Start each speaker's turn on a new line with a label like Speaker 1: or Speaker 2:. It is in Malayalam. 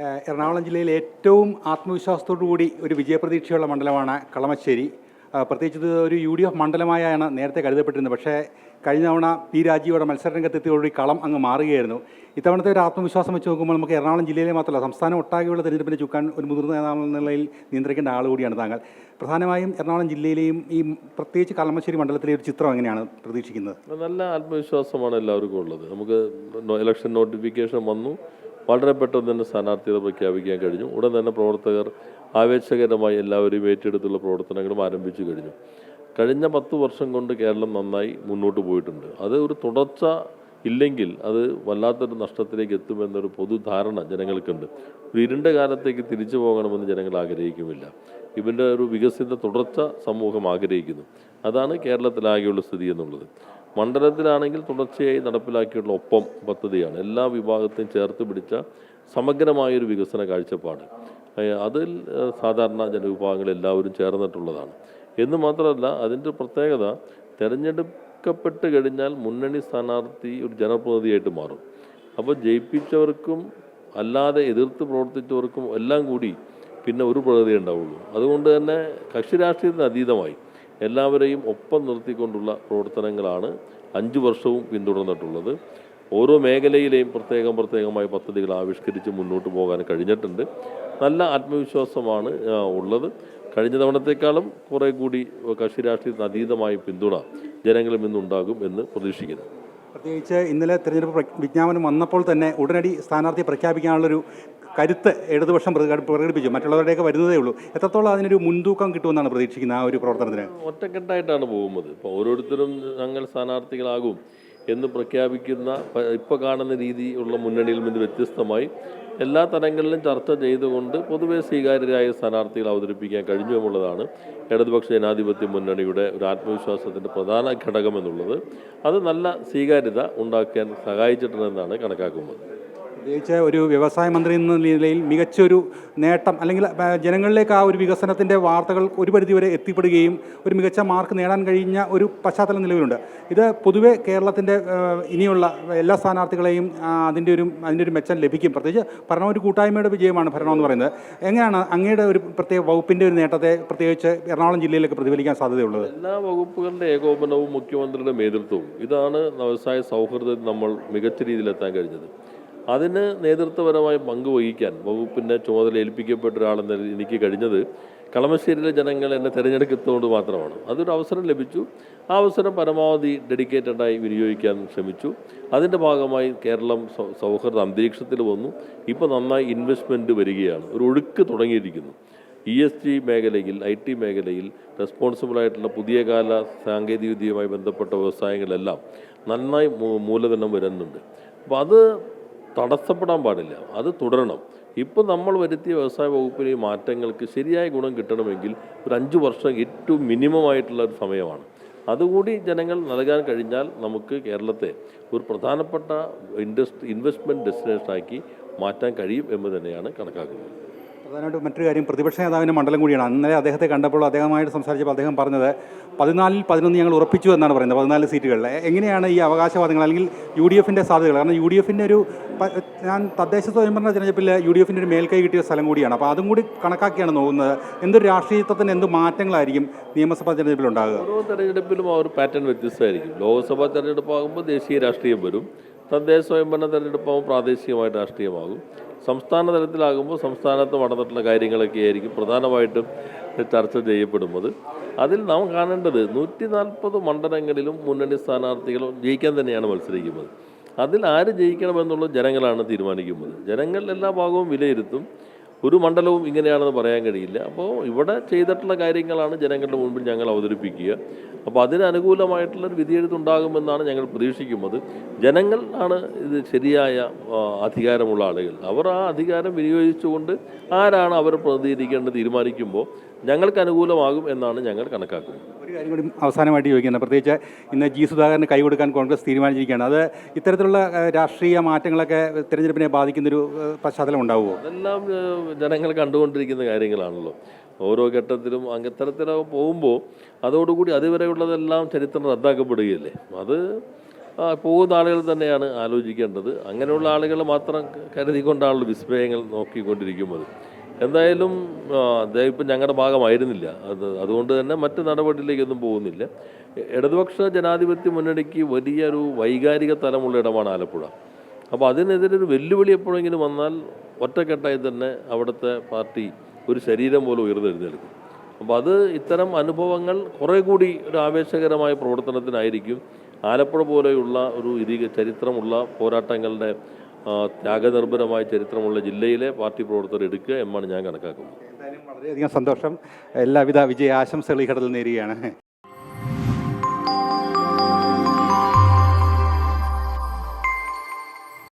Speaker 1: എറണാകുളം ജില്ലയിലെ ഏറ്റവും ആത്മവിശ്വാസത്തോടു കൂടി ഒരു വിജയപ്രതീക്ഷയുള്ള മണ്ഡലമാണ് കളമശ്ശേരി. പ്രത്യേകിച്ച് ഇത് ഒരു UDF മണ്ഡലമായാണ് നേരത്തെ കരുതപ്പെട്ടിരുന്നത്. പക്ഷേ കഴിഞ്ഞ തവണ പി രാജീവോടെ മത്സരരംഗത്തെത്തിയോടുകൂടി കളം അങ്ങ് മാറുകയായിരുന്നു. ഇത്തവണത്തെ ഒരു ആത്മവിശ്വാസം വെച്ച് നോക്കുമ്പോൾ നമുക്ക് എറണാകുളം ജില്ലയിലെ മാത്രമല്ല സംസ്ഥാനം ഒട്ടാകെയുള്ള തെരഞ്ഞെടുപ്പിനെ ചുക്കാൻ ഒരു മുതിർന്ന നേതാവെന്ന നിലയിൽ നിയന്ത്രിക്കേണ്ട ആൾ കൂടിയാണ് താങ്കൾ. പ്രധാനമായും എറണാകുളം ജില്ലയിലെയും ഈ പ്രത്യേകിച്ച് കളമശ്ശേരി മണ്ഡലത്തിലെ ഒരു ചിത്രം എങ്ങനെയാണ് പ്രതീക്ഷിക്കുന്നത്?
Speaker 2: നല്ല ആത്മവിശ്വാസമാണ് എല്ലാവർക്കും ഉള്ളത്. നമുക്ക് ഇലക്ഷൻ നോട്ടിഫിക്കേഷൻ വന്നു, വളരെ പെട്ടെന്ന് തന്നെ സ്ഥാനാർത്ഥികളെ പ്രഖ്യാപിക്കാൻ കഴിഞ്ഞു. ഉടൻ തന്നെ പ്രവർത്തകർ ആവേശകരമായി എല്ലാവരെയും ഏറ്റെടുത്തുള്ള പ്രവർത്തനങ്ങളും ആരംഭിച്ചു കഴിഞ്ഞു. കഴിഞ്ഞ 10 വർഷം കൊണ്ട് കേരളം നന്നായി മുന്നോട്ട് പോയിട്ടുണ്ട്. അത് ഒരു തുടർച്ച ഇല്ലെങ്കിൽ അത് വല്ലാത്തൊരു നഷ്ടത്തിലേക്ക് എത്തുമെന്നൊരു പൊതുധാരണ ജനങ്ങൾക്കുണ്ട്. ഒരു ഇരുണ്ട കാലത്തേക്ക് തിരിച്ചു പോകണമെന്ന് ജനങ്ങൾ ആഗ്രഹിക്കുന്നില്ല. ഇതിൻ്റെ ഒരു വികസിത തുടർച്ച സമൂഹം ആഗ്രഹിക്കുന്നു. അതാണ് കേരളത്തിലാകെയുള്ള സ്ഥിതി എന്നുള്ളത്. മണ്ഡലത്തിലാണെങ്കിൽ തുടർച്ചയായി നടപ്പിലാക്കിയുള്ള ഒപ്പം പദ്ധതിയാണ് എല്ലാ വിഭാഗത്തെയും ചേർത്ത് പിടിച്ച സമഗ്രമായൊരു വികസന കാഴ്ചപ്പാട്. അതിൽ സാധാരണ ജനവിഭാഗങ്ങൾ എല്ലാവരും ചേർന്നിട്ടുള്ളതാണ് എന്ന് മാത്രമല്ല, അതിൻ്റെ പ്രത്യേകത തിരഞ്ഞെടുക്കപ്പെട്ട് കഴിഞ്ഞാൽ മുന്നണി സ്ഥാനാർത്ഥി ഒരു ജനപ്രതിനിധിയായിട്ട് മാറും. അപ്പോൾ ജയിപ്പിച്ചവർക്കും അല്ലാതെ എതിർത്ത് പ്രവർത്തിച്ചവർക്കും എല്ലാം കൂടി പിന്നെ ഒരു പ്രതിനിധി ഉണ്ടാവുള്ളൂ. അതുകൊണ്ട് തന്നെ കക്ഷി രാഷ്ട്രീയത്തിന് അതീതമായി എല്ലാവരെയും ഒപ്പം നിർത്തിക്കൊണ്ടുള്ള പ്രവർത്തനങ്ങളാണ് 5 വർഷവും പിന്തുടർന്നിട്ടുള്ളത്. ഓരോ മേഖലയിലെയും പ്രത്യേകമായ പദ്ധതികൾ ആവിഷ്കരിച്ച് മുന്നോട്ട് പോകാൻ കഴിഞ്ഞിട്ടുണ്ട്. നല്ല ആത്മവിശ്വാസമാണ് ഉള്ളത്. കഴിഞ്ഞ തവണത്തേക്കാളും കുറേ കൂടി കക്ഷി രാഷ്ട്രീയത്തിന് അതീതമായ പിന്തുണ ജനങ്ങളിൽ നിന്നുണ്ടാകും എന്ന് പ്രതീക്ഷിക്കുന്നു.
Speaker 1: പ്രത്യേകിച്ച് ഇന്നലെ തെരഞ്ഞെടുപ്പ് വിജ്ഞാപനം വന്നപ്പോൾ തന്നെ ഉടനടി സ്ഥാനാർത്ഥിയെ പ്രഖ്യാപിക്കാനുള്ളൊരു കരുത്ത് ഇടതുപക്ഷം പ്രകടിപ്പിച്ചു. മറ്റുള്ളവരുടെയൊക്കെ വരുന്നതേ ഉള്ളൂ. എത്രത്തോളം അതിനൊരു മുൻതൂക്കം കിട്ടുമെന്നാണ് പ്രതീക്ഷിക്കുന്നത് ആ ഒരു പ്രവർത്തനത്തിന്?
Speaker 2: ഒറ്റക്കെട്ടായിട്ടാണ് പോകുന്നത്. ഇപ്പോൾ ഓരോരുത്തരും ഞങ്ങൾ സ്ഥാനാർത്ഥികളാകും എന്ന് പ്രഖ്യാപിക്കുന്ന ഇപ്പോൾ കാണുന്ന രീതിയുള്ള മുന്നണിയിൽ നിന്ന് വ്യത്യസ്തമായി എല്ലാ തലങ്ങളിലും ചർച്ച ചെയ്തുകൊണ്ട് പൊതുവെ സ്വീകാര്യരായ സ്ഥാനാർത്ഥികൾ അവതരിപ്പിക്കാൻ കഴിഞ്ഞു എന്നുള്ളതാണ് ഇടതുപക്ഷ ജനാധിപത്യ മുന്നണിയുടെ ഒരു ആത്മവിശ്വാസത്തിൻ്റെ പ്രധാന ഘടകമെന്നുള്ളത്. അത് നല്ല സ്വീകാര്യത ഉണ്ടാക്കാൻ സഹായിച്ചിട്ടുണ്ടെന്നാണ് കണക്കാക്കുന്നത്.
Speaker 1: പ്രത്യേകിച്ച് ഒരു വ്യവസായ മന്ത്രി എന്ന നിലയിൽ മികച്ചൊരു നേട്ടം അല്ലെങ്കിൽ ജനങ്ങളിലേക്ക് ആ ഒരു വികസനത്തിൻ്റെ വാർത്തകൾ ഒരു പരിധിവരെ എത്തിപ്പെടുകയും ഒരു മികച്ച മാർക്ക് നേടാൻ കഴിഞ്ഞ ഒരു പശ്ചാത്തലം നിലവിലുണ്ട്. ഇത് പൊതുവെ കേരളത്തിൻ്റെ ഇനിയുള്ള എല്ലാ സ്ഥാനാർത്ഥികളെയും അതിൻ്റെ ഒരു മെച്ചം ലഭിക്കും. പ്രത്യേകിച്ച് ഭരണം ഒരു കൂട്ടായ്മയുടെ വിജയമാണ് ഭരണം എന്ന് പറയുന്നത്. എങ്ങനെയാണ് അങ്ങയുടെ ഒരു പ്രത്യേക വകുപ്പിൻ്റെ ഒരു നേട്ടത്തെ പ്രത്യേകിച്ച് എറണാകുളം ജില്ലയിലേക്ക് പ്രതിഫലിക്കാൻ സാധ്യതയുള്ളത്?
Speaker 2: എല്ലാ വകുപ്പുകളുടെ ഏകോപനവും മുഖ്യമന്ത്രിയുടെ നേതൃത്വവും ഇതാണ് വ്യവസായ സൗഹൃദത്തിൽ നമ്മൾ മികച്ച രീതിയിലെത്താൻ കഴിഞ്ഞത്. അതിന് നേതൃത്വപരമായി പങ്കുവഹിക്കാൻ വകുപ്പിൻ്റെ ചുമതല ഏൽപ്പിക്കപ്പെട്ട ഒരാളെന്ന എനിക്ക് കഴിഞ്ഞത് കളമശ്ശേരിയിലെ ജനങ്ങൾ എന്നെ തിരഞ്ഞെടുക്കുന്നതുകൊണ്ട് മാത്രമാണ്. അതൊരു അവസരം ലഭിച്ചു. ആ അവസരം പരമാവധി ഡെഡിക്കേറ്റഡായി വിനിയോഗിക്കാൻ ശ്രമിച്ചു. അതിൻ്റെ ഭാഗമായി കേരളം സൗഹൃദ അന്തരീക്ഷത്തിൽ വന്നു. ഇപ്പോൾ നന്നായി ഇൻവെസ്റ്റ്മെൻറ്റ് വരികയാണ്. ഒരു ഒഴുക്ക് തുടങ്ങിയിരിക്കുന്നു. ESG മേഖലയിൽ, IT മേഖലയിൽ റെസ്പോൺസിബിളായിട്ടുള്ള പുതിയ കാല സാങ്കേതികവിദ്യയുമായി ബന്ധപ്പെട്ട വ്യവസായങ്ങളെല്ലാം നന്നായി മൂലധനം വരുന്നുണ്ട്. അപ്പോൾ അത് തടസ്സപ്പെടാൻ പാടില്ല, അത് തുടരണം. ഇപ്പോൾ നമ്മൾ വരുത്തിയ വ്യവസായ വകുപ്പിലെ മാറ്റങ്ങൾക്ക് ശരിയായ ഗുണം കിട്ടണമെങ്കിൽ ഒരു 5 വർഷം ഏറ്റവും മിനിമമായിട്ടുള്ള ഒരു സമയമാണ്. അതുകൂടി ജനങ്ങൾ നൽകാൻ കഴിഞ്ഞാൽ നമുക്ക് കേരളത്തെ ഒരു പ്രധാനപ്പെട്ട ഇൻവെസ്റ്റ്മെൻറ്റ് ഡെസ്റ്റിനേഷനാക്കി മാറ്റാൻ കഴിയും എന്ന് തന്നെയാണ് കണക്കാക്കുന്നത്.
Speaker 1: പ്രധാനമായിട്ട് മറ്റൊരു കാര്യം, പ്രതിപക്ഷ നേതാവിൻ്റെ മണ്ഡലം കൂടിയാണ്. അന്നലെ അദ്ദേഹത്തെ കണ്ടപ്പോൾ അദ്ദേഹമായിട്ട് സംസാരിച്ചപ്പോൾ അദ്ദേഹം പറഞ്ഞത് 14-ൽ 11 ഞങ്ങൾ ഉറപ്പിച്ചു എന്നാണ് പറയുന്നത്, 14 സീറ്റുകളിൽ. എങ്ങനെയാണ് ഈ അവകാശവാദങ്ങൾ അല്ലെങ്കിൽ UDFൻ്റെ സാധ്യതകൾ? കാരണം UDFൻ്റെ ഒരു ഞാൻ തദ്ദേശ സ്വയംഭരണ തെരഞ്ഞെടുപ്പിൽ UDFൻ്റെ ഒരു മേൽക്കൈ കിട്ടിയ സ്ഥലം കൂടിയാണ്. അപ്പോൾ അതും കൂടി കണക്കാക്കിയാണ് നോക്കുന്നത്. എന്തൊരു രാഷ്ട്രീയത്വത്തിന് എന്ത് മാറ്റങ്ങളായിരിക്കും നിയമസഭാ തെരഞ്ഞെടുപ്പിൽ ഉണ്ടാകുക?
Speaker 2: ഓരോ തെരഞ്ഞെടുപ്പിലും ആ ഒരു പാറ്റേൺ വ്യത്യസ്തമായിരിക്കും. ലോക്സഭാ തെരഞ്ഞെടുപ്പാകുമ്പോൾ ദേശീയ രാഷ്ട്രീയം വരും, തദ്ദേശ സ്വയംഭരണ തെരഞ്ഞെടുപ്പാകുമ്പോൾ പ്രാദേശികമായിട്ട് രാഷ്ട്രീയമാകും, സംസ്ഥാന തലത്തിലാകുമ്പോൾ സംസ്ഥാനത്ത് നടന്നിട്ടുള്ള കാര്യങ്ങളൊക്കെ ആയിരിക്കും പ്രധാനമായിട്ടും ചർച്ച ചെയ്യപ്പെടുന്നത്. അതിൽ നാം കാണേണ്ടത് 140 മണ്ഡലങ്ങളിലും മുന്നണി സ്ഥാനാർത്ഥികൾ ജയിക്കാൻ തന്നെയാണ് മത്സരിക്കുന്നത്. അതിൽ ആര് ജയിക്കണമെന്നുള്ളത് ജനങ്ങളാണ് തീരുമാനിക്കുന്നത്. ജനങ്ങൾ എല്ലാ ഭാഗവും വിലയിരുത്തും. ഒരു മണ്ഡലവും ഇങ്ങനെയാണെന്ന് പറയാൻ കഴിയില്ല. അപ്പോൾ ഇവിടെ ചെയ്തിട്ടുള്ള കാര്യങ്ങളാണ് ജനങ്ങളുടെ മുൻപിൽ ഞങ്ങൾ അവതരിപ്പിക്കുക. അപ്പോൾ അതിന് അനുകൂലമായിട്ടുള്ളൊരു വിധിയെഴുത്തുണ്ടാകുമെന്നാണ് ഞങ്ങൾ പ്രതീക്ഷിക്കുന്നത്. ജനങ്ങൾ ആണ് ഇത് ശരിയായ അധികാരമുള്ള ആളുകൾ. അവർ ആ അധികാരം വിനിയോഗിച്ചുകൊണ്ട് ആരാണ് അവരെ പ്രതിനിധീകരിക്കേണ്ടത് തീരുമാനിക്കുമ്പോൾ ഞങ്ങൾക്ക് അനുകൂലമാകും എന്നാണ് ഞങ്ങൾ കണക്കാക്കുന്നത്.
Speaker 1: ഒരു കാര്യം കൂടി അവസാനമായിട്ട് ചോദിക്കുന്നത്, പ്രത്യേകിച്ച് ഇന്ന് G. സുധാകരന് കൈകൊടുക്കാൻ കോൺഗ്രസ് തീരുമാനിച്ചിരിക്കുകയാണ്. അത് ഇത്തരത്തിലുള്ള രാഷ്ട്രീയ മാറ്റങ്ങളൊക്കെ തിരഞ്ഞെടുപ്പിനെ ബാധിക്കുന്നൊരു പശ്ചാത്തലം ഉണ്ടാവുമോ?
Speaker 2: അതെല്ലാം ജനങ്ങൾ കണ്ടുകൊണ്ടിരിക്കുന്ന കാര്യങ്ങളാണല്ലോ. ഓരോ ഘട്ടത്തിലും അത്തരത്തിലൊക്കെ പോകുമ്പോൾ അതോടുകൂടി അതുവരെയുള്ളതെല്ലാം ചരിത്രം റദ്ദാക്കപ്പെടുകയല്ലേ. അത് പോകുന്ന ആളുകൾ തന്നെയാണ് ആലോചിക്കേണ്ടത്. അങ്ങനെയുള്ള ആളുകൾ മാത്രം കരുതിക്കൊണ്ടാണല്ലോ വിസ്മയങ്ങൾ നോക്കിക്കൊണ്ടിരിക്കുന്നത്. എന്തായാലും അദ്ദേഹം ഇപ്പം ഞങ്ങളുടെ ഭാഗമായിരുന്നില്ല. അതുകൊണ്ട് തന്നെ മറ്റ് നടപടിയിലേക്കൊന്നും പോകുന്നില്ല. ഇടതുപക്ഷ ജനാധിപത്യ മുന്നണിക്ക് വലിയൊരു വൈകാരിക തലമുള്ള ഇടമാണ് ആലപ്പുഴ. അപ്പോൾ അതിനെതിരെ ഒരു വെല്ലുവിളി എപ്പോഴെങ്കിലും വന്നാൽ ഒറ്റക്കെട്ടായി തന്നെ അവിടുത്തെ പാർട്ടി ഒരു ശരീരം പോലെ ഉയർന്നെഴുന്നേൽക്കും. അപ്പോൾ അത് ഇത്തരം അനുഭവങ്ങൾ കുറേ കൂടി ഒരു ആവേശകരമായ പ്രവർത്തനത്തിനായിരിക്കും ആലപ്പുഴ പോലെയുള്ള ഒരു ചരിത്രമുള്ള പോരാട്ടങ്ങളുടെ ത്യാഗനിർഭരമായ ചരിത്രമുള്ള ജില്ലയിലെ പാർട്ടി പ്രവർത്തകർ എടുക്കുക എന്നാണ് ഞാൻ കണക്കാക്കുന്നത്.
Speaker 1: എന്തായാലും വളരെയധികം സന്തോഷം. എല്ലാവിധ വിജയ ആശംസകൾ ഈ ഘട്ടത്തിൽ നേരുകയാണ്.